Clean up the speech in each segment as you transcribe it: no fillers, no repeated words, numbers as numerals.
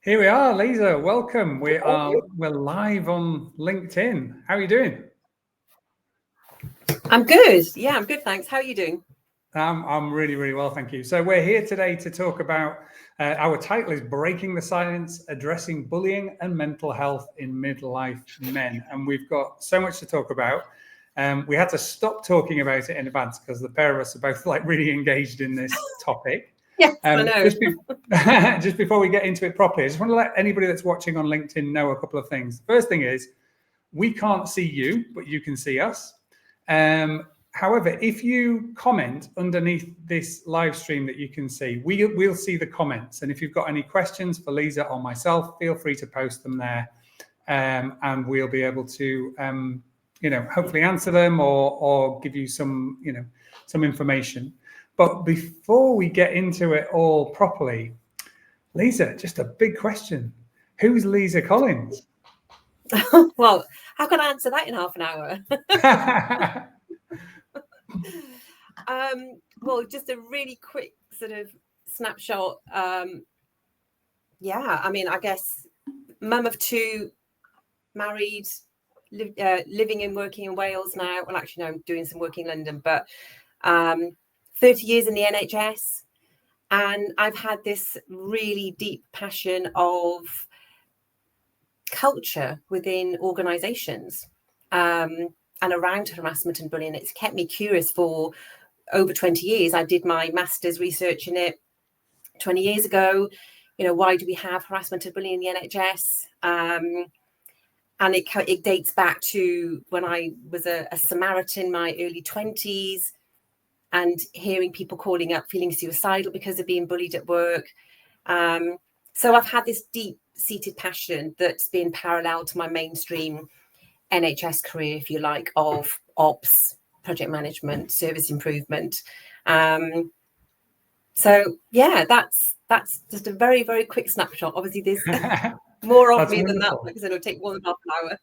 Here we are, Lisa. Welcome. We're live on LinkedIn. How are you doing? I'm good. Yeah, I'm good. Thanks. How are you doing? I'm really, really well, thank you. So we're here today to talk about, our title is Breaking the Silence, Addressing Bullying and Mental Health in Midlife Men. And we've got so much to talk about. We had to stop talking about it in advance because the pair of us are both really engaged in this topic. Yes, I know. Just before we get into it properly, I just want to let anybody that's watching on LinkedIn know a couple of things. First thing is, we can't see you, but you can see us. However, if you comment underneath this live stream that you can see, we'll see the comments. And if you've got any questions for Lisa or myself, feel free to post them there. And we'll be able to, hopefully answer them or give you some information. But before we get into it all properly, Lisa, just a big question. Who's Lisa Collins? Well, how can I answer that in half an hour? Well, just a really quick sort of snapshot. Yeah, I mean, I guess mum of two, married, living and working in Wales now. Well, actually, no, I'm doing some work in London, but 30 years in the NHS. And I've had this really deep passion of culture within organisations and around harassment and bullying. It's kept me curious for over 20 years. I did my master's research in it 20 years ago. Why do we have harassment and bullying in the NHS? And it dates back to when I was a Samaritan in my early 20s and hearing people calling up feeling suicidal because of being bullied at work. So I've had this deep-seated passion that's been parallel to my mainstream NHS career, if you like, of ops, project management, service improvement. So yeah, that's just a very, very quick snapshot. Obviously, there's more of me than that because it'll take more than half an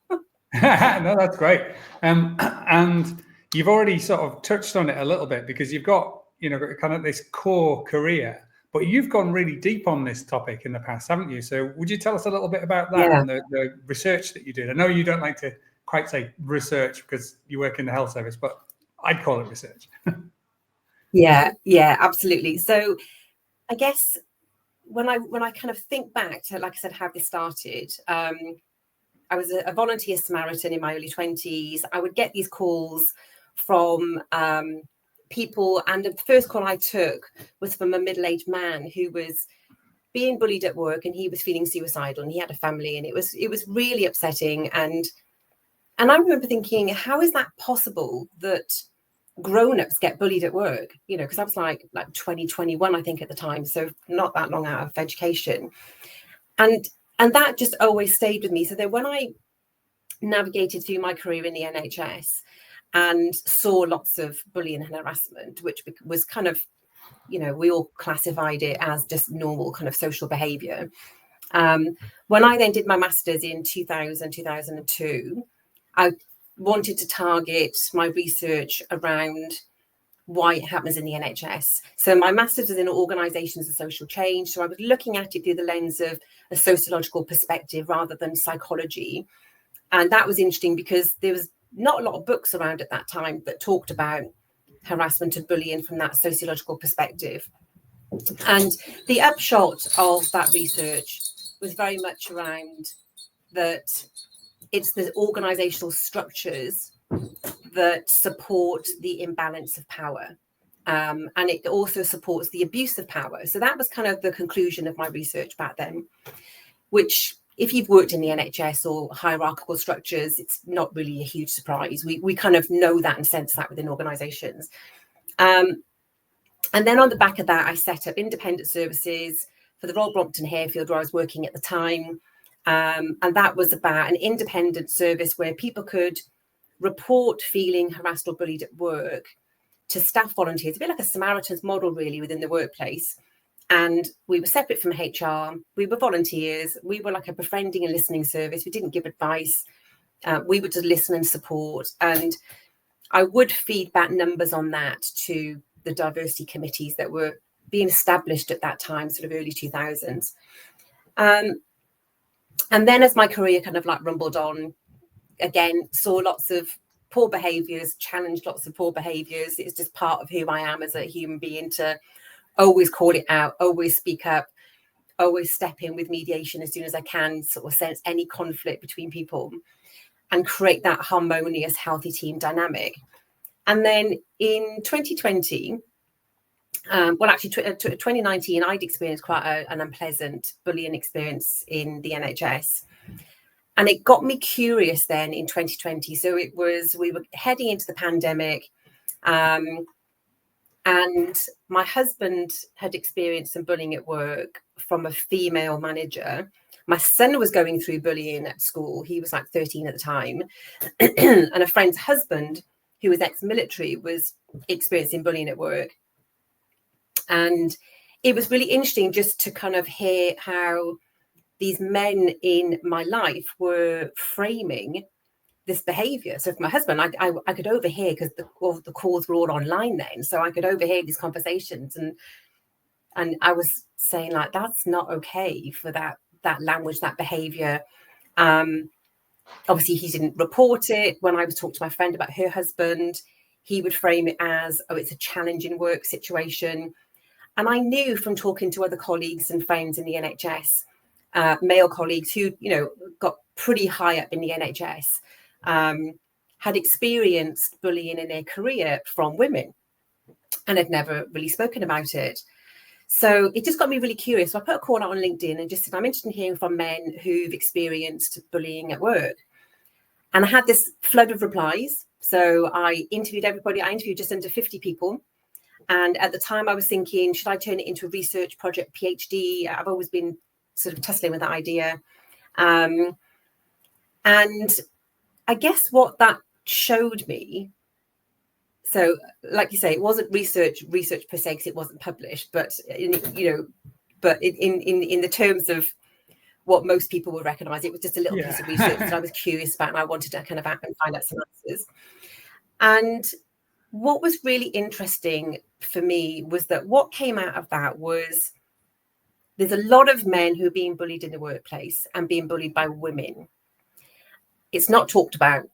hour. No, that's great. And you've already sort of touched on it a little bit because you've got, kind of this core career, but you've gone really deep on this topic in the past, haven't you? So would you tell us a little bit about that and the research that you did? I know you don't like to quite say research because you work in the health service, but I'd call it research. Yeah, absolutely. So I guess when I kind of think back to, like I said, how this started, I was a volunteer Samaritan in my early 20s. I would get these calls from people, and the first call I took was from a middle-aged man who was being bullied at work, and he was feeling suicidal, and he had a family, and it was really upsetting. And I remember thinking, how is that possible that grown-ups get bullied at work? Because I was like 2021, I think, at the time, so not that long out of education, and that just always stayed with me. So then when I navigated through my career in the NHS and saw lots of bullying and harassment, which was kind of, we all classified it as just normal kind of social behaviour. When I then did my master's in 2002, I wanted to target my research around why it happens in the NHS. So my master's was in organisations and social change. So I was looking at it through the lens of a sociological perspective rather than psychology. And that was interesting because there was not a lot of books around at that time that talked about harassment and bullying from that sociological perspective. And the upshot of that research was very much around that it's the organisational structures that support the imbalance of power. And it also supports the abuse of power. So that was kind of the conclusion of my research back then, which, if you've worked in the NHS or hierarchical structures, it's not really a huge surprise. We kind of know that and sense that within organisations. And then on the back of that, I set up independent services for the Royal Brompton Harefield, where I was working at the time. And that was about an independent service where people could report feeling harassed or bullied at work to staff volunteers, a bit like a Samaritan's model, really, within the workplace. And we were separate from HR. We were volunteers. We were like a befriending and listening service. We didn't give advice. We would just listen and support. And I would feed back numbers on that to the diversity committees that were being established at that time, sort of early 2000s. And then as my career kind of like rumbled on, again, saw lots of poor behaviors, challenged lots of poor behaviors. It's just part of who I am as a human being to always call it out, always speak up, always step in with mediation as soon as I can, sort of sense any conflict between people and create that harmonious, healthy team dynamic. And then in 2020, well, actually, 2019, I'd experienced quite an unpleasant bullying experience in the NHS. And it got me curious then in 2020. So we were heading into the pandemic. And my husband had experienced some bullying at work from a female manager. My son was going through bullying at school. He was like 13 at the time. And a friend's husband, who was ex-military, was experiencing bullying at work. And it was really interesting just to kind of hear how these men in my life were framing this behavior. So for my husband, I could overhear, because the calls were all online then. So I could overhear these conversations. And I was saying, like, that's not okay for that language, that behavior. Obviously, he didn't report it. When I was talking to my friend about her husband, he would frame it as, oh, it's a challenging work situation. And I knew from talking to other colleagues and friends in the NHS, male colleagues who, got pretty high up in the NHS, had experienced bullying in their career from women and had never really spoken about it. So it just got me really curious. So I put a call out on LinkedIn and just said, I'm interested in hearing from men who've experienced bullying at work. And I had this flood of replies. So I interviewed everybody. I interviewed just under 50 people. And at the time I was thinking, should I turn it into a research project, PhD? I've always been sort of tussling with that idea. And I guess what that showed me, so like you say, it wasn't research per se, because it wasn't published, but in the terms of what most people would recognize, it was just a little piece of research that I was curious about, and I wanted to kind of find out some answers. And what was really interesting for me was that what came out of that was there's a lot of men who are being bullied in the workplace and being bullied by women. It's not talked about.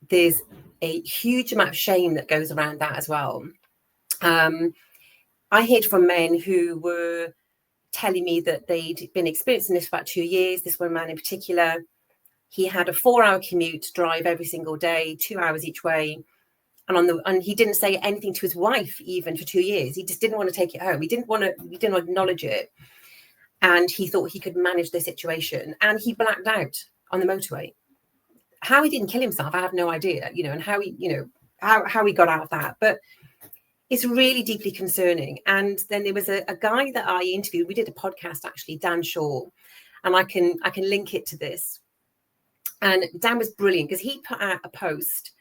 There's a huge amount of shame that goes around that as well. I heard from men who were telling me that they'd been experiencing this for about 2 years. This one man in particular, he had a 4-hour commute drive every single day, 2 hours each way. And he didn't say anything to his wife even for 2 years. He just didn't want to take it home. He didn't acknowledge it. And he thought he could manage the situation. And he blacked out on the motorway. How he didn't kill himself, I have no idea, and how he got out of that. But it's really deeply concerning. And then there was a guy that I interviewed. We did a podcast, actually, Dan Shaw, and I can link it to this. And Dan was brilliant, because he put out a post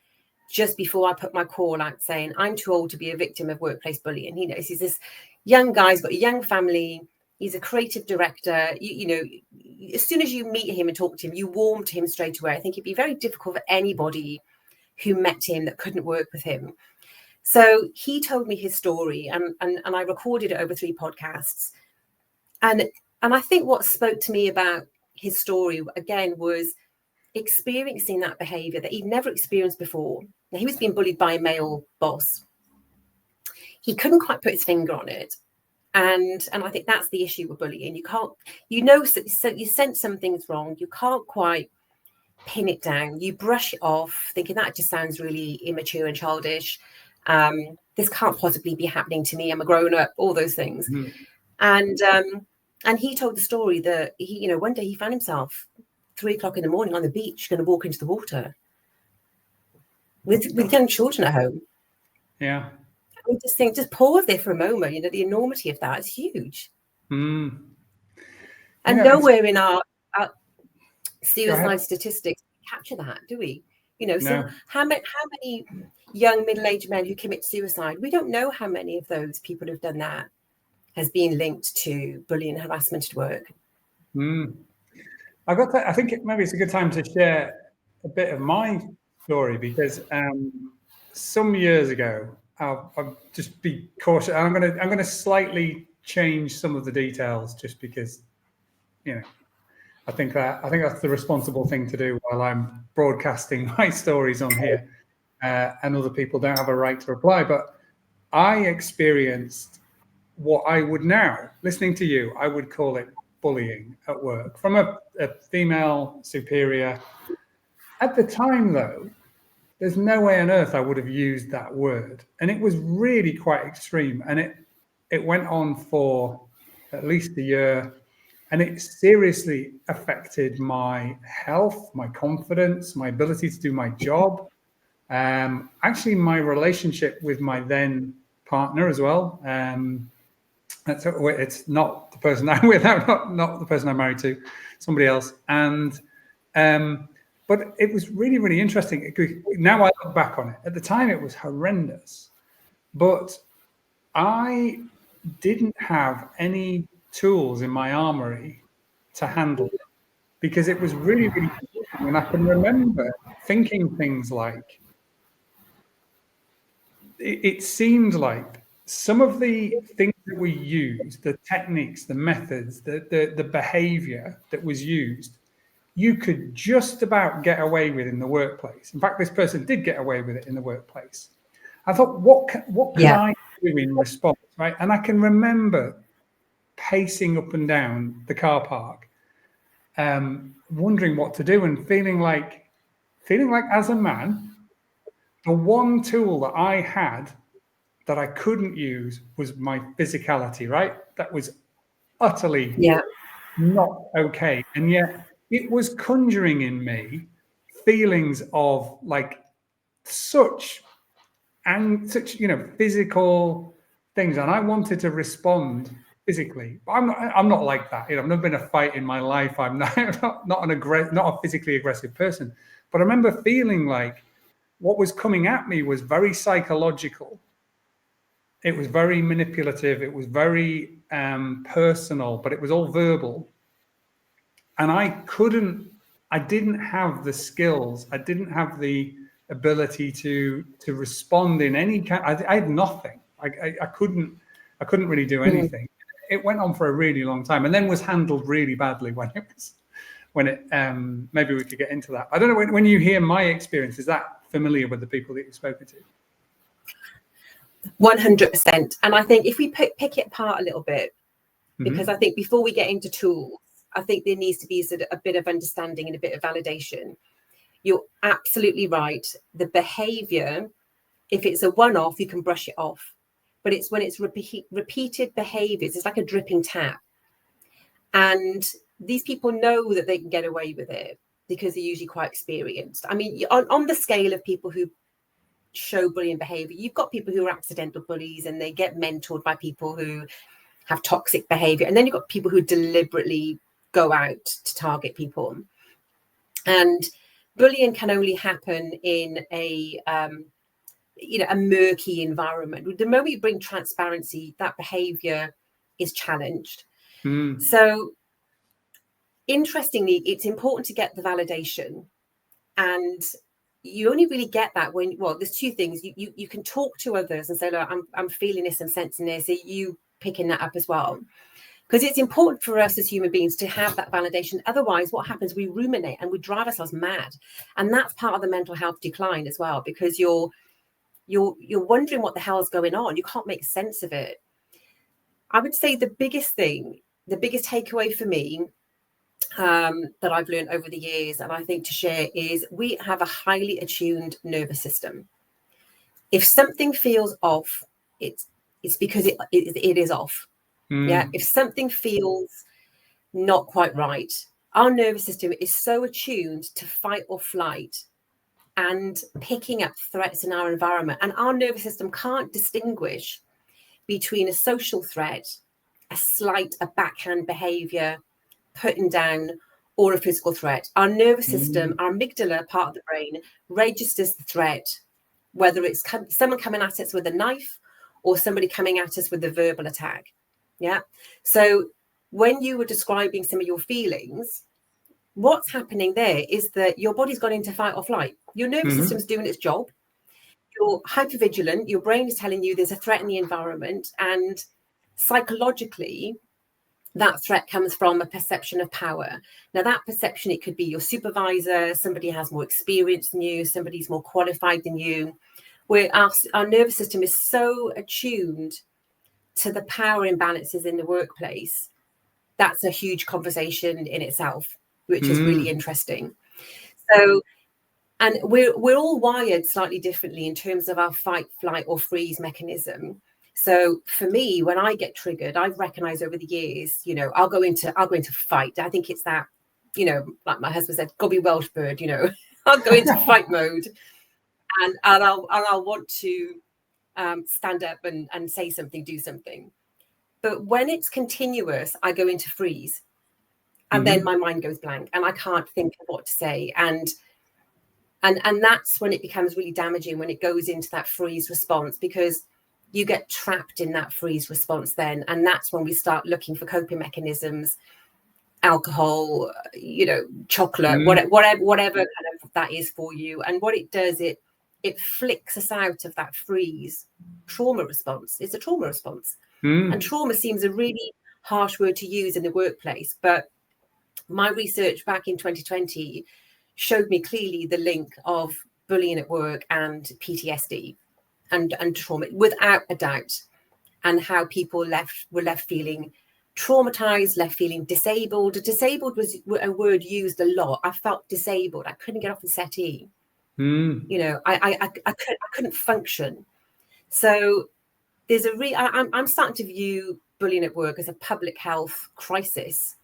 just before I put my call out saying, I'm too old to be a victim of workplace bullying. He's this young guy, he's got a young family. He's a creative director. As soon as you meet him and talk to him, you warm to him straight away. I think it'd be very difficult for anybody who met him that couldn't work with him. So he told me his story, and I recorded it over 3 podcasts. And I think what spoke to me about his story, again, was experiencing that behavior that he'd never experienced before. Now, he was being bullied by a male boss. He couldn't quite put his finger on it. And I think that's the issue with bullying. You can't, so you sense something's wrong. You can't quite pin it down. You brush it off, thinking that just sounds really immature and childish. This can't possibly be happening to me. I'm a grown up. All those things. Mm-hmm. And he told the story that he, one day he found himself 3 o'clock in the morning on the beach, going to walk into the water with young children at home. Yeah. We just pause there for a moment. The enormity of that is huge. And nowhere in our suicide statistics capture that, do we? So how many young middle-aged men who commit suicide? We don't know how many of those people who've done that has been linked to bullying and harassment at work. I think maybe it's a good time to share a bit of my story, because some years ago, I'll just be cautious. I'm going to slightly change some of the details, just because, I think that's the responsible thing to do while I'm broadcasting my stories on here, and other people don't have a right to reply. But I experienced what I would now, listening to you, I would call it bullying at work from a female superior. At the time, though, there's no way on earth I would have used that word, and it was really quite extreme, and it went on for at least a year. And it seriously affected my health, my confidence, my ability to do my job. Actually, my relationship with my then partner as well. It's not the person I'm with, not the person I'm married to, somebody else. And but it was really, really interesting. Now I look back on it. At the time, it was horrendous. But I didn't have any tools in my armory to handle it, because it was really, really difficult. And I can remember thinking things like, it seemed like some of the things that we used, the techniques, the methods, the behavior that was used, you could just about get away with in the workplace. In fact, this person did get away with it in the workplace. I thought, what can I do in response, right? And I can remember pacing up and down the car park, wondering what to do, and feeling like as a man, the one tool that I had that I couldn't use was my physicality, right? That was utterly not okay. And yet it was conjuring in me feelings of like such physical things, and I wanted to respond physically. I'm not like that. I've never been in a fight in my life. I'm not a physically aggressive person. But I remember feeling like what was coming at me was very psychological. It was very manipulative. It was very personal, but it was all verbal. And I didn't have the skills. I didn't have the ability to respond in any kind. I had nothing. I couldn't really do anything. It went on for a really long time, and then was handled really badly when it maybe we could get into that. I don't know, when you hear my experience, is that familiar with the people that you've spoken to? 100%. And I think if we pick it apart a little bit, because I think before we get into tools, I think there needs to be a bit of understanding and a bit of validation. You're absolutely right. The behavior, if it's a one-off, you can brush it off. But it's when it's repeated behaviors, it's like a dripping tap. And these people know that they can get away with it because they're usually quite experienced. I mean, on the scale of people who show bullying behavior, you've got people who are accidental bullies and they get mentored by people who have toxic behavior. And then you've got people who deliberately go out to target people. And bullying can only happen in a murky environment. The moment you bring transparency, that behavior is challenged. So interestingly, it's important to get the validation, and you only really get that when, there's two things. You can talk to others and say, look, I'm feeling this, I'm sensing this. Are you picking that up as well? Because it's important for us as human beings to have that validation. Otherwise, what happens, we ruminate and we drive ourselves mad. And that's part of the mental health decline as well, because you're wondering what the hell's going on. You can't make sense of it. I would say the biggest takeaway for me that I've learned over the years, and I think to share, is we have a highly attuned nervous system. If something feels off, it's because it is off. Yeah. If something feels not quite right, our nervous system is so attuned to fight or flight and picking up threats in our environment. And our nervous system can't distinguish between a social threat, a slight, a backhand behavior, putting down, or a physical threat. Our nervous system, our amygdala part of the brain, registers the threat, whether it's someone coming at us with a knife or somebody coming at us with a verbal attack. Yeah. So when you were describing some of your feelings, what's happening there is that your body's gone into fight or flight. Your nervous system's doing its job. You're hypervigilant. Your brain is telling you there's a threat in the environment. And psychologically, that threat comes from a perception of power. Now, that perception, it could be your supervisor, somebody has more experience than you, somebody's more qualified than you, where our nervous system is so attuned to the power imbalances in the workplace. That's a huge conversation in itself, which is really interesting. So, and we're all wired slightly differently in terms of our fight, flight, or freeze mechanism. So for me, when I get triggered, I've recognized over the years, you know, I'll go into fight. I think it's that, you know, like my husband said, go be Welsh bird, you know, I'll go into fight mode, and I'll want to stand up and say something, do something. But when it's continuous, I go into freeze, and then my mind goes blank, and I can't think of what to say, and that's when it becomes really damaging, when it goes into that freeze response, because you get trapped in that freeze response then. And that's when we start looking for coping mechanisms, alcohol, you know, chocolate, whatever kind of that is for you. And what it does, it flicks us out of that freeze trauma response. It's a trauma response. And trauma seems a really harsh word to use in the workplace. But my research back in 2020 showed me clearly the link of bullying at work and PTSD. And trauma, without a doubt, and how people were left feeling traumatized, left feeling disabled. Disabled was a word used a lot. I felt disabled. I couldn't get off the settee. You know, I couldn't function. So there's I'm starting to view bullying at work as a public health crisis.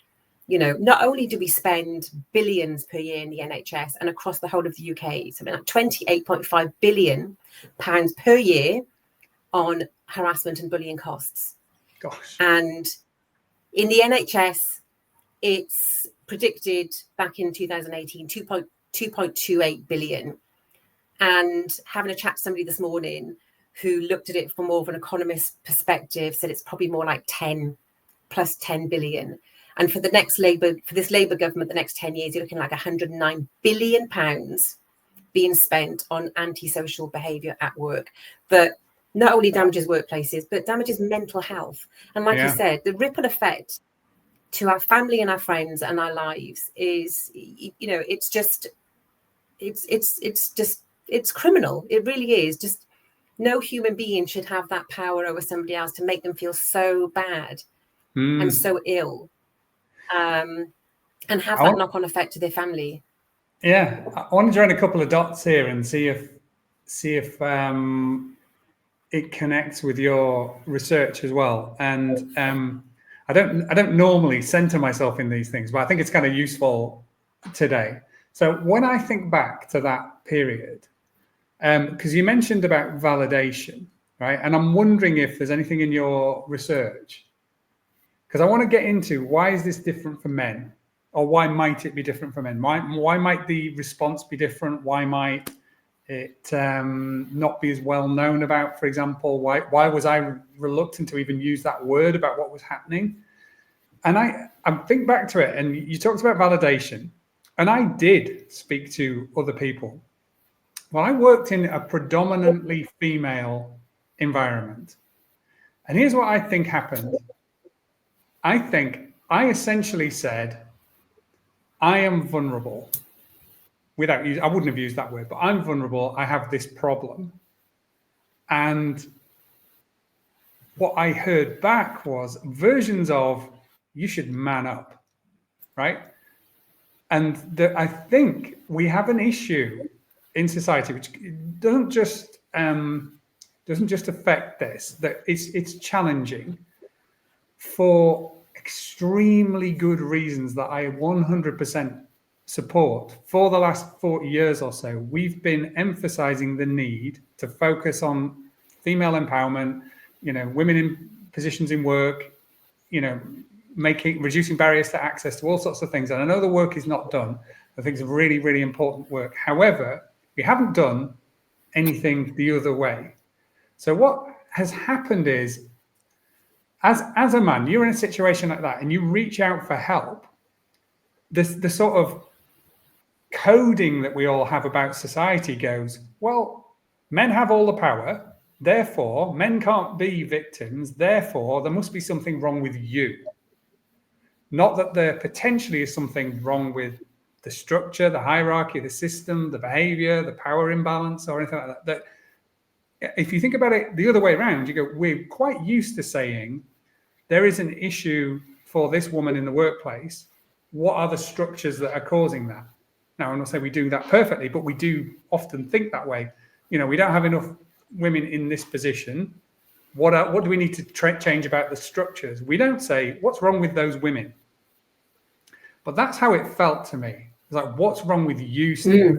You know, not only do we spend billions per year in the NHS and across the whole of the UK, something like £28.5 billion per year on harassment and bullying costs. Gosh. And in the NHS, it's predicted back in 2018, 2.28 billion. And having a chat to somebody this morning who looked at it from more of an economist perspective, said it's probably more like 10 plus 10 billion. And for this Labour government, the next 10 years, you're looking like £109 billion being spent on antisocial behaviour at work that not only damages workplaces, but damages mental health. And like you said, the ripple effect to our family and our friends and our lives is, you know, it's criminal. It really is. Just no human being should have that power over somebody else to make them feel so bad and so ill. And have that knock-on effect to their family. Yeah, I want to join a couple of dots here and see if it connects with your research as well. And I don't normally center myself in these things, but I think it's kind of useful today. So when I think back to that period, because you mentioned about validation, right? And I'm wondering if there's anything in your research, because I want to get into why is this different for men, or why might it be different for men? Why might the response be different? Why might it not be as well known about, for example? Why was I reluctant to even use that word about what was happening? And I think back to it, and you talked about validation, and I did speak to other people. Well, I worked in a predominantly female environment, and here's what I think happened. I think I essentially said, I am vulnerable. I wouldn't have used that word, but I'm vulnerable. I have this problem. And what I heard back was versions of, you should man up, right? And I think we have an issue in society which doesn't just affect this, that it's challenging for extremely good reasons that I 100% support. For the last 40 years or so, we've been emphasizing the need to focus on female empowerment, you know, women in positions in work, you know, reducing barriers to access to all sorts of things. And I know the work is not done. I think it's really, really important work. However, we haven't done anything the other way. So what has happened is, as a man, you're in a situation like that and you reach out for help, the sort of coding that we all have about society goes, well, men have all the power, therefore men can't be victims, therefore there must be something wrong with you. Not that there potentially is something wrong with the structure, the hierarchy, the system, the behavior, the power imbalance, or anything like that. That if you think about it the other way around, you go, we're quite used to saying there is an issue for this woman in the workplace. What are the structures that are causing that? Now, I'm not saying we do that perfectly, but we do often think that way. You know, we don't have enough women in this position. What do we need to change about the structures? We don't say, what's wrong with those women? But that's how it felt to me. It's like, what's wrong with you, Steve?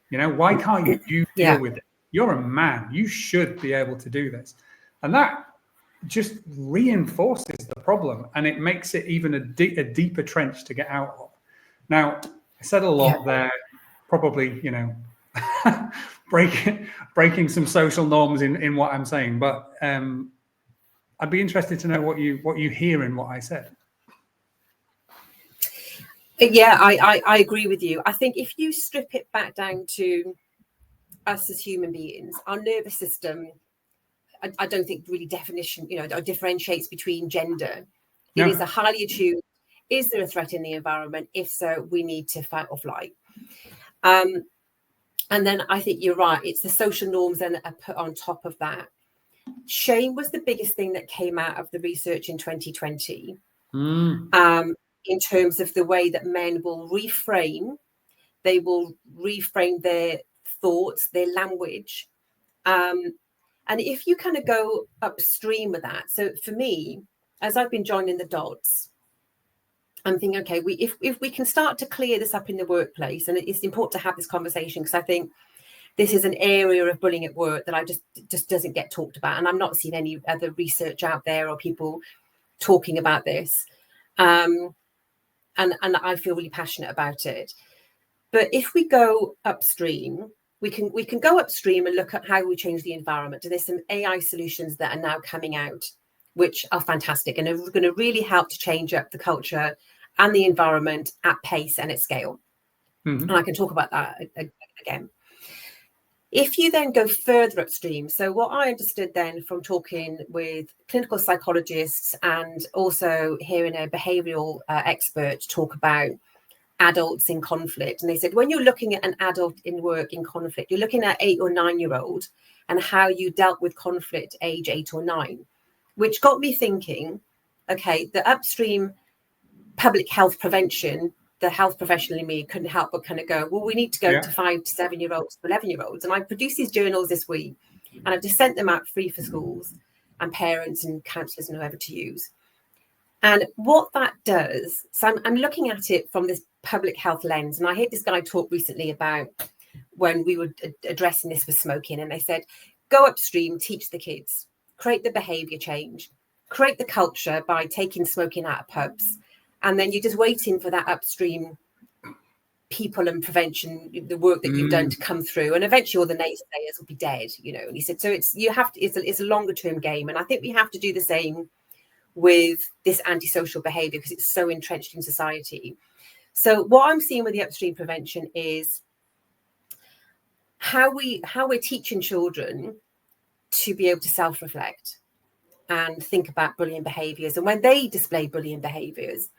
You know, why can't you deal with it? You're a man. You should be able to do this. And that just reinforces the problem, and it makes it even a deeper trench to get out of. Now, I said a lot there, probably, you know, breaking some social norms in what I'm saying, but I'd be interested to know what you hear in what I said. Yeah, I agree with you. I think if you strip it back down to us as human beings, our nervous system, I don't think really differentiates between gender. It is a highly attuned. Is there a threat in the environment? If so, we need to fight or flight. And then I think you're right. It's the social norms then that are put on top of that. Shame was the biggest thing that came out of the research in 2020. In terms of the way that men will reframe their thoughts, their language. And if you kind of go upstream with that, so for me, as I've been joining the dots, I'm thinking, okay, if we can start to clear this up in the workplace, and it's important to have this conversation, because I think this is an area of bullying at work that I just doesn't get talked about. And I'm not seeing any other research out there or people talking about this. And I feel really passionate about it. But if we go upstream, we can go upstream and look at how we change the environment. And there's some AI solutions that are now coming out, which are fantastic and are going to really help to change up the culture and the environment at pace and at scale. And I can talk about that again. If you then go further upstream, so what I understood then from talking with clinical psychologists and also hearing a behavioural expert talk about adults in conflict, and they said, when you're looking at an adult in work in conflict, you're looking at 8 or 9 year old and how you dealt with conflict age 8 or 9, which got me thinking, okay, the upstream public health prevention, the health professional in me couldn't help but kind of go, well, we need to go to 5 to 7 year olds, to 11 year olds. And I produced these journals this week, and I've just sent them out free for schools and parents and counsellors and whoever to use. And what that does, so I'm looking at it from this public health lens. And I heard this guy talk recently about when we were addressing this with smoking, and they said, go upstream, teach the kids, create the behaviour change, create the culture by taking smoking out of pubs. And then you're just waiting for that upstream people and prevention, the work that you've done to come through. And eventually all the naysayers will be dead, you know. And he said, so it's a longer term game. And I think we have to do the same with this antisocial behaviour because it's so entrenched in society. So what I'm seeing with the upstream prevention is how we're teaching children to be able to self-reflect and think about bullying behaviours. And when they display bullying behaviours,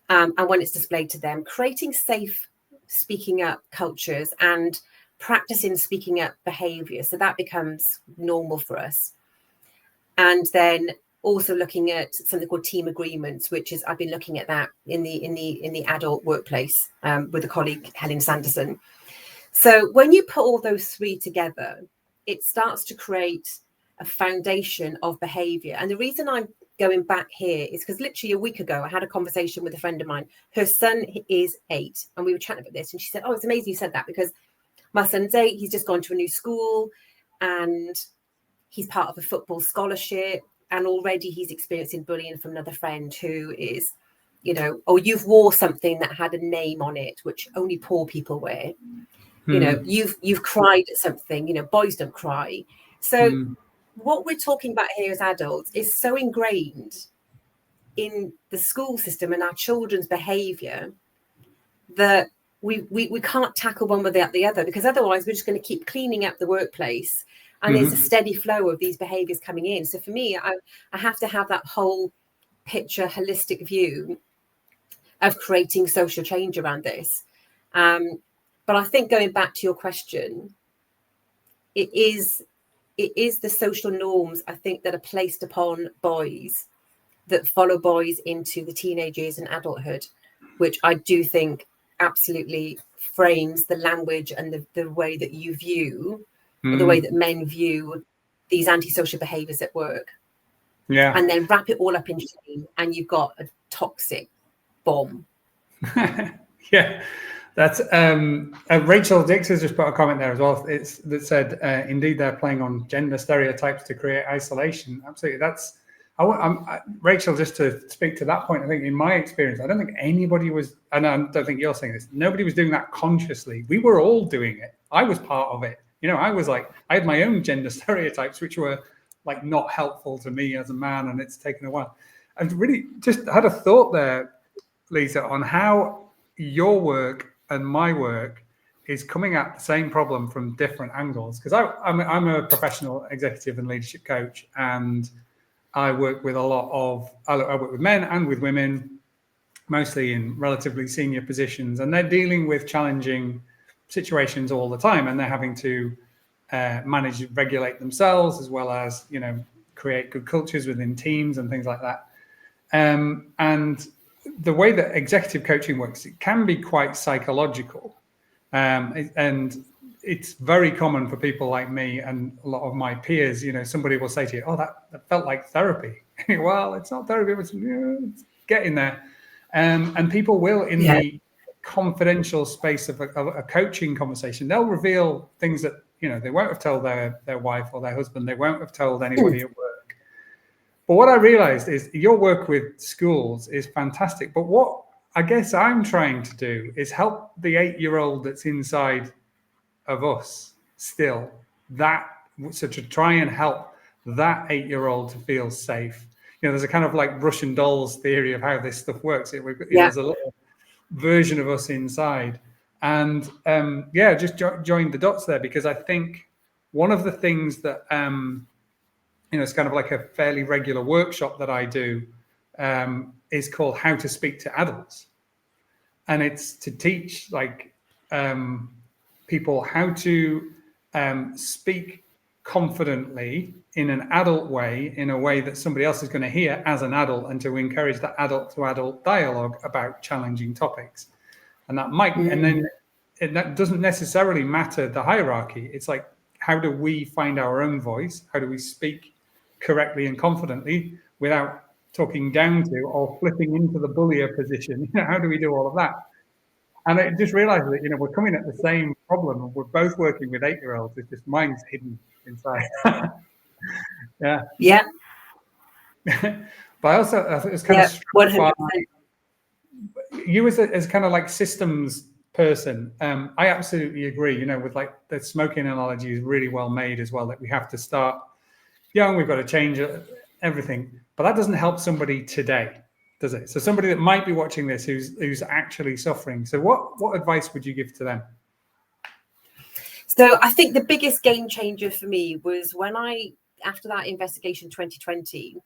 and when it's displayed to them, creating safe speaking up cultures and practicing speaking up behaviour, so that becomes normal for us. And then also looking at something called team agreements, which is I've been looking at that in the adult workplace with a colleague, Helen Sanderson. So when you put all those three together, it starts to create a foundation of behaviour. And the reason I'm going back here is because literally a week ago I had a conversation with a friend of mine. Her son is 8, and we were chatting about this, and she said, oh, it's amazing you said that, because my son's 8, he's just gone to a new school and he's part of a football scholarship, and already he's experiencing bullying from another friend who is, you know, oh, you've wore something that had a name on it which only poor people wear. You know, you've cried at something, you know, boys don't cry. So what we're talking about here as adults is so ingrained in the school system and our children's behaviour that we can't tackle one without the other, because otherwise we're just going to keep cleaning up the workplace, and there's a steady flow of these behaviours coming in. So for me, I have to have that whole picture, holistic view of creating social change around this. But I think going back to your question, it is the social norms, I think, that are placed upon boys that follow boys into the teenage years and adulthood, which I do think absolutely frames the language and the way that you view, or the way that men view these antisocial behaviours at work. Yeah. And then wrap it all up in shame, and you've got a toxic bomb. Yeah. That's Rachel Dix has just put a comment there as well. That said, indeed, they're playing on gender stereotypes to create isolation. Absolutely. That's Rachel, just to speak to that point, I think in my experience, I don't think anybody was, and I don't think you're saying this, nobody was doing that consciously. We were all doing it. I was part of it. I was like, I had my own gender stereotypes, which were like not helpful to me as a man, and it's taken a while. I've really just had a thought there, Lisa, on how your work and my work is coming at the same problem from different angles. Because I'm a professional executive and leadership coach, and I work with I work with men and with women, mostly in relatively senior positions, and they're dealing with challenging situations all the time, and they're having to manage and regulate themselves, as well as create good cultures within teams and things like that. And the way that executive coaching works, it can be quite psychological, and it's very common for people like me and a lot of my peers. Somebody will say to you, "Oh, that felt like therapy." Well, it's not therapy, it's getting there. And people will, in the confidential space of a coaching conversation, they'll reveal things that they won't have told their wife or their husband. They won't have told anybody at work. But what I realized is your work with schools is fantastic. But what I guess I'm trying to do is help the 8-year-old that's inside of us still, so to try and help that 8-year-old to feel safe. There's a kind of like Russian dolls theory of how this stuff works. There's a little version of us inside, and just joined the dots there, because I think one of the things that it's kind of like a fairly regular workshop that I do is called How to Speak to Adults, and it's to teach people how to speak confidently in an adult way, in a way that somebody else is going to hear as an adult, and to encourage that adult to adult dialogue about challenging topics. And that might, and then that doesn't necessarily matter the hierarchy. It's like, how do we find our own voice? How do we speak correctly and confidently without talking down to or flipping into the bullier position? How do we do all of that? And I just realized that, we're coming at the same problem, and we're both working with 8-year-olds. It's just mine's hidden inside. Yeah. But I also, I think it's kind of struck by you as kind of like systems person. I absolutely agree, with like the smoking analogy is really well made as well, that we have to start young, we've got to change everything. But that doesn't help somebody today, does it? So somebody that might be watching this who's actually suffering. So what advice would you give to them? So I think the biggest game changer for me was when after that investigation 2020,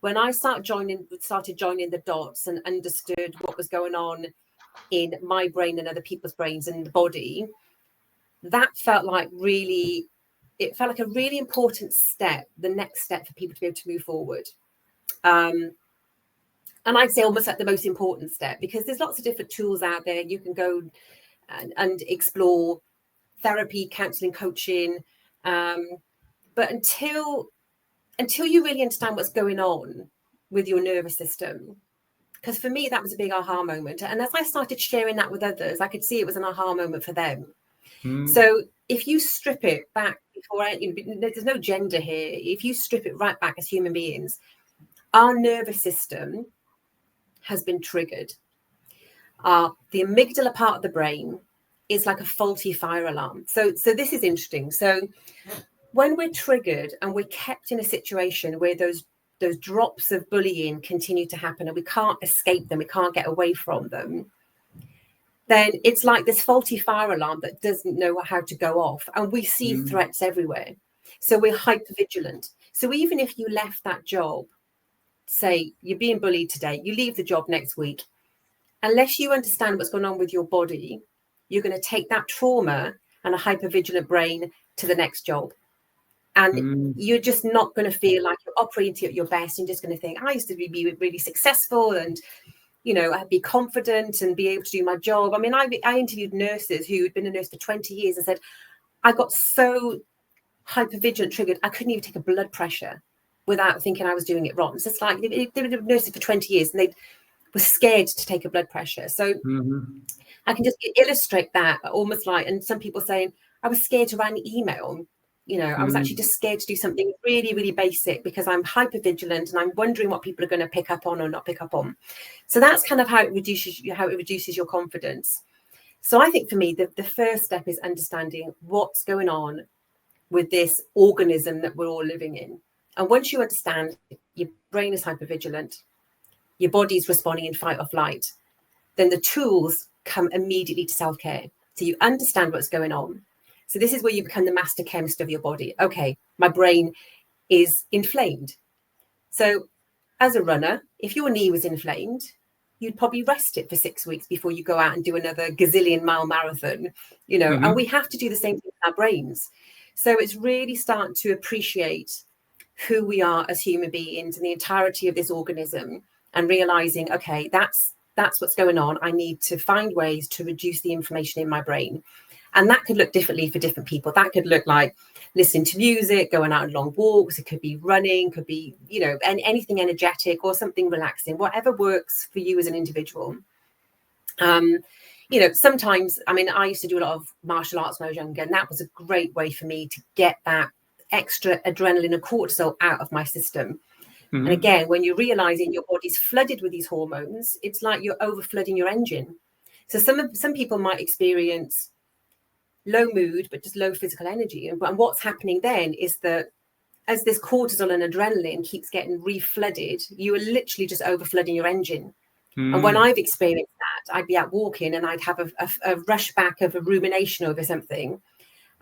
when I started joining the dots and understood what was going on in my brain and other people's brains and the body, that felt like a really important step, the next step for people to be able to move forward. And I'd say almost like the most important step, because there's lots of different tools out there. You can go and explore therapy, counseling, coaching. But until you really understand what's going on with your nervous system, because for me, that was a big aha moment. And as I started sharing that with others, I could see it was an aha moment for them. So if you strip it back there's no gender here. If you strip it right back as human beings, our nervous system has been triggered. The amygdala part of the brain is like a faulty fire alarm. So this is interesting. So when we're triggered and we're kept in a situation where those drops of bullying continue to happen and we can't escape them, we can't get away from them, then it's like this faulty fire alarm that doesn't know how to go off. And we see threats everywhere. So we're hypervigilant. So even if you left that job, say you're being bullied today, you leave the job next week, unless you understand what's going on with your body, you're going to take that trauma and a hypervigilant brain to the next job. And you're just not going to feel like you're operating at your best. You're just going to think, I used to be really successful and, you know, I'd be confident and be able to do my job. I mean, I interviewed nurses who had been a nurse for 20 years and said, I got so hypervigilant triggered, I couldn't even take a blood pressure without thinking I was doing it wrong. It's just like they've been nurses for 20 years and they were scared to take a blood pressure. So I can just illustrate that almost like, and some people saying, I was scared to write an email. You know, I was actually just scared to do something really, really basic because I'm hypervigilant and I'm wondering what people are going to pick up on or not pick up on. So that's kind of how it reduces your confidence. So I think for me, the first step is understanding what's going on with this organism that we're all living in. And once you understand your brain is hypervigilant, your body's responding in fight or flight, then the tools come immediately to self-care. So you understand what's going on. So this is where you become the master chemist of your body. Okay, my brain is inflamed. So as a runner, if your knee was inflamed, you'd probably rest it for 6 weeks before you go out and do another gazillion-mile marathon, you know, and we have to do the same thing with our brains. So it's really starting to appreciate who we are as human beings and the entirety of this organism and realizing, okay, that's what's going on. I need to find ways to reduce the inflammation in my brain. And that could look differently for different people. That could look like listening to music, going out on long walks. It could be running, could be, you know, anything energetic or something relaxing, whatever works for you as an individual. You know, sometimes, I mean, I used to do a lot of martial arts when I was younger, and that was a great way for me to get that extra adrenaline and cortisol out of my system. And again, when you're realizing your body's flooded with these hormones, it's like you're over flooding your engine. So some people might experience low mood, but just low physical energy. And what's happening then is that as this cortisol and adrenaline keeps getting reflooded, you are literally just over flooding your engine. And when I've experienced that, I'd be out walking and I'd have a rush back of a rumination over something.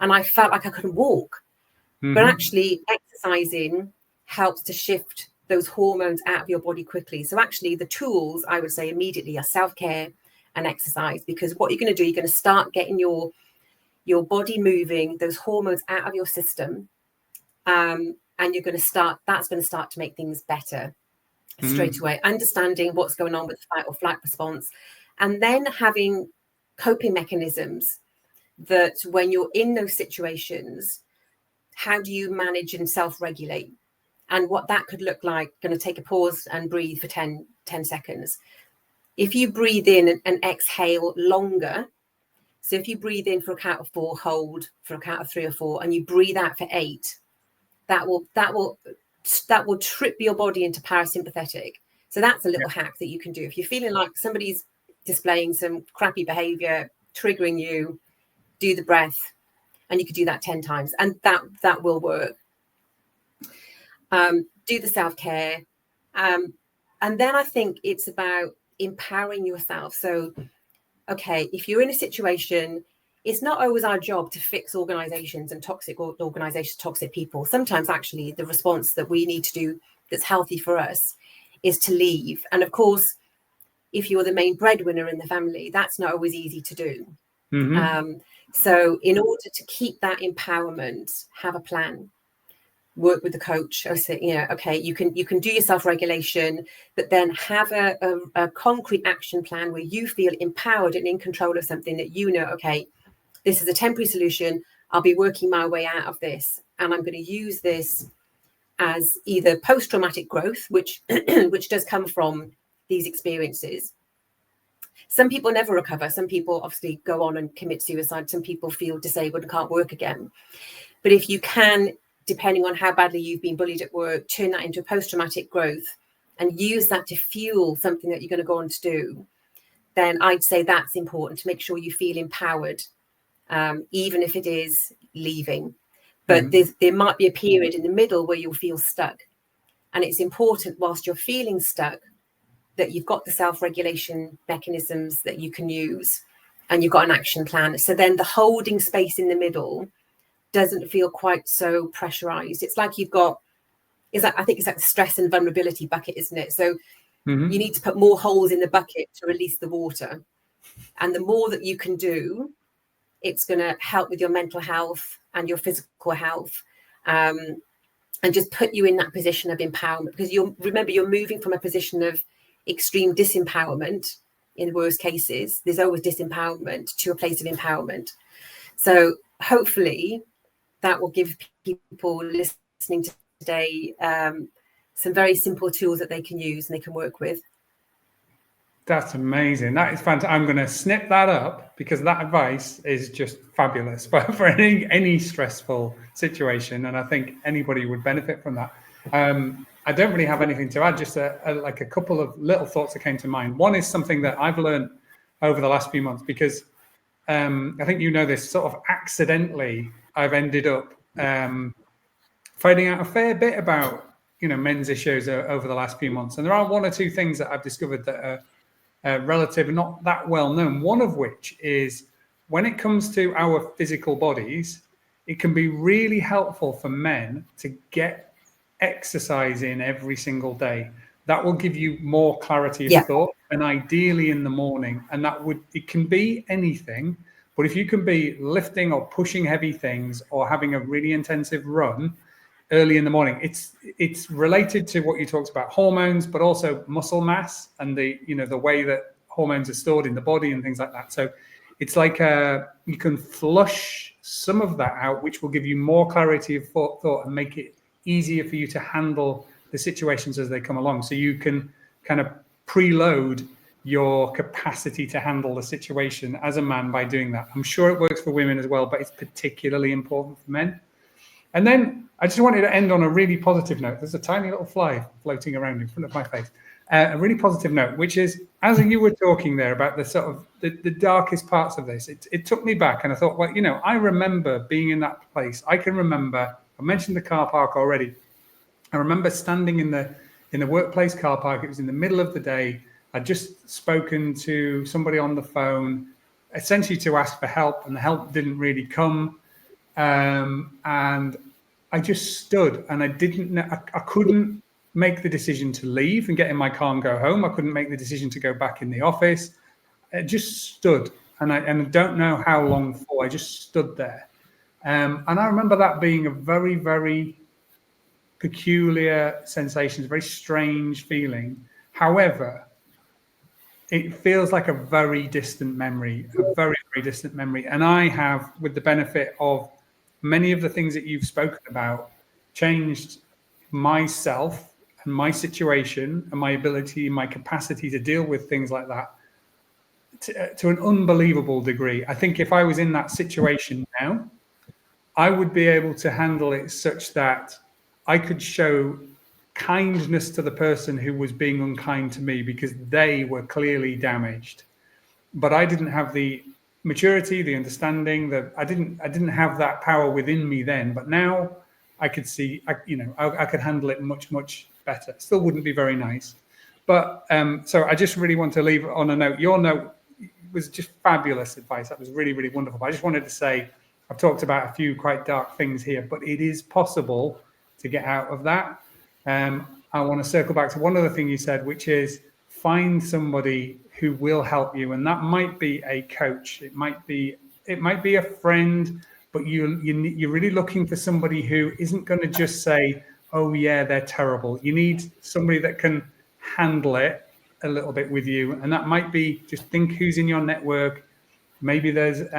And I felt like I couldn't walk. But actually exercising helps to shift those hormones out of your body quickly. So actually the tools, I would say immediately, are self-care and exercise, because what you're going to do, you're going to start getting your body moving, those hormones out of your system. And that's going to start to make things better straight away. Understanding what's going on with the fight or flight response, and then having coping mechanisms that when you're in those situations, how do you manage and self-regulate? And what that could look like, going to take a pause and breathe for 10 seconds. If you breathe in and exhale longer, so if you breathe in for a count of 4, hold for a count of 3 or 4, and you breathe out for 8, that will trip your body into parasympathetic. So that's a little hack that you can do. If you're feeling like somebody's displaying some crappy behavior, triggering you, do the breath, and you could do that 10 times, and that will work. Do the self-care. And then I think it's about empowering yourself. So, okay, if you're in a situation, it's not always our job to fix organizations and toxic organizations, toxic people. Sometimes actually the response that we need to do that's healthy for us is to leave. And of course, if you're the main breadwinner in the family, that's not always easy to do. So in order to keep that empowerment, have a plan. Work with the coach. I say, you know, okay, you can do your self-regulation, but then have a concrete action plan where you feel empowered and in control of something that you know, okay, this is a temporary solution. I'll be working my way out of this, and I'm going to use this as either post-traumatic growth, which does come from these experiences. Some people never recover. Some people obviously go on and commit suicide. Some people feel disabled and can't work again. But if you can, depending on how badly you've been bullied at work, turn that into a post-traumatic growth and use that to fuel something that you're going to go on to do, then I'd say that's important to make sure you feel empowered, even if it is leaving. But there might be a period in the middle where you'll feel stuck. And it's important whilst you're feeling stuck that you've got the self-regulation mechanisms that you can use and you've got an action plan. So then the holding space in the middle doesn't feel quite so pressurized. It's like I think it's like the stress and vulnerability bucket, isn't it? So You need to put more holes in the bucket to release the water. And the more that you can do, it's going to help with your mental health and your physical health, and just put you in that position of empowerment, because you're moving from a position of extreme disempowerment. In worst cases, there's always disempowerment to a place of empowerment. So hopefully that will give people listening today some very simple tools that they can use and they can work with. That's amazing. That is fantastic. I'm going to snip that up, because that advice is just fabulous for any stressful situation, and I think anybody would benefit from that. I don't really have anything to add, just like a couple of little thoughts that came to mind. One is something that I've learned over the last few months, because I think you know this, sort of accidentally, I've ended up finding out a fair bit about men's issues over the last few months, and there are one or two things that I've discovered that are relative, not that well known. One of which is, when it comes to our physical bodies, it can be really helpful for men to get exercise in every single day. That will give you more clarity of thought, and ideally in the morning. And it can be anything, but if you can be lifting or pushing heavy things or having a really intensive run early in the morning, it's related to what you talked about, hormones, but also muscle mass and the way that hormones are stored in the body and things like that. So it's like you can flush some of that out, which will give you more clarity of thought and make it easier for you to handle the situations as they come along. So you can kind of preload your capacity to handle the situation as a man by doing that. I'm sure it works for women as well, but it's particularly important for men. And then I just wanted to end on a really positive note. There's a tiny little fly floating around in front of my face. A really positive note, which is, as you were talking there about the sort of the darkest parts of this, it took me back, and I thought, well, I remember being in that place. I can remember, I mentioned the car park already. I remember standing in the workplace car park. It was in the middle of the day. I'd just spoken to somebody on the phone, essentially to ask for help, and the help didn't really come. And I just stood, and I didn't know, I couldn't make the decision to leave and get in my car and go home. I couldn't make the decision to go back in the office. I just stood, and I don't know how long for. I just stood there. And I remember that being a very, very peculiar sensation, a very strange feeling. However, it feels like a very distant memory, a very, very distant memory. And I have, with the benefit of many of the things that you've spoken about, changed myself and my situation and my ability, my capacity to deal with things like that to an unbelievable degree. I think if I was in that situation now, I would be able to handle it such that I could show kindness to the person who was being unkind to me, because they were clearly damaged. But I didn't have the maturity, the understanding, that I didn't have that power within me then. But now I could see, I could handle it much, much better. Still wouldn't be very nice. But so I just really want to leave on a note. Your note was just fabulous advice. That was really, really wonderful. But I just wanted to say, I've talked about a few quite dark things here, but it is possible to get out of that. I want to circle back to one other thing you said, which is find somebody who will help you. And that might be a coach. It might be a friend, but you're really looking for somebody who isn't going to just say, oh yeah, they're terrible. You need somebody that can handle it a little bit with you. And that might be, just think who's in your network. Maybe there's,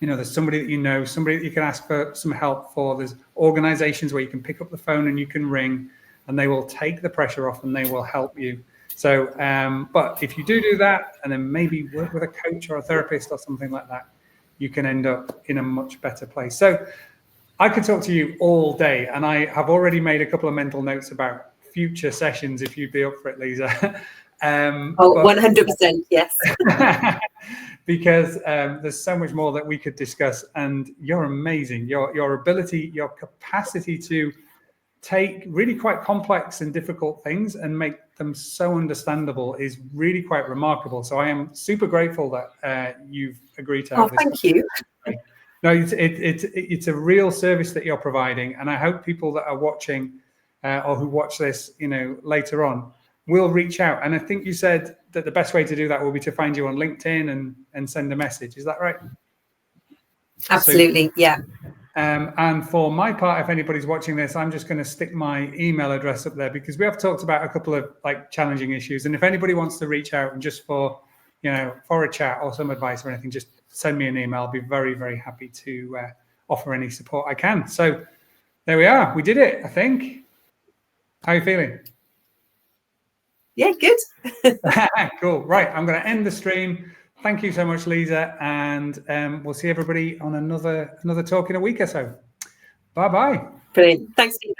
there's somebody that somebody that you can ask for some help for. There's organizations where you can pick up the phone and you can ring, and they will take the pressure off and they will help you. So, but if you do that, and then maybe work with a coach or a therapist or something like that, you can end up in a much better place. So I could talk to you all day, and I have already made a couple of mental notes about future sessions, if you'd be up for it, Lisa. 100%, yes. Because there's so much more that we could discuss, and you're amazing. Your ability, your capacity to take really quite complex and difficult things and make them so understandable is really quite remarkable. So I am super grateful that you've agreed to have this. Thank you. No, it's a real service that you're providing, and I hope people that are watching or who watch this, later on, we'll reach out. And I think you said that the best way to do that will be to find you on LinkedIn and send a message. Is that right? Absolutely, yeah. And for my part, if anybody's watching this, I'm just going to stick my email address up there, because we have talked about a couple of like challenging issues. And if anybody wants to reach out and just for, you know, for a chat or some advice or anything, just send me an email. I'll be very, very happy to offer any support I can. So there we are. We did it, I think. How are you feeling? Yeah, good. Cool. Right. I'm going to end the stream. Thank you so much, Lisa. And we'll see everybody on another talk in a week or so. Bye-bye. Brilliant. Thanks, Stephen.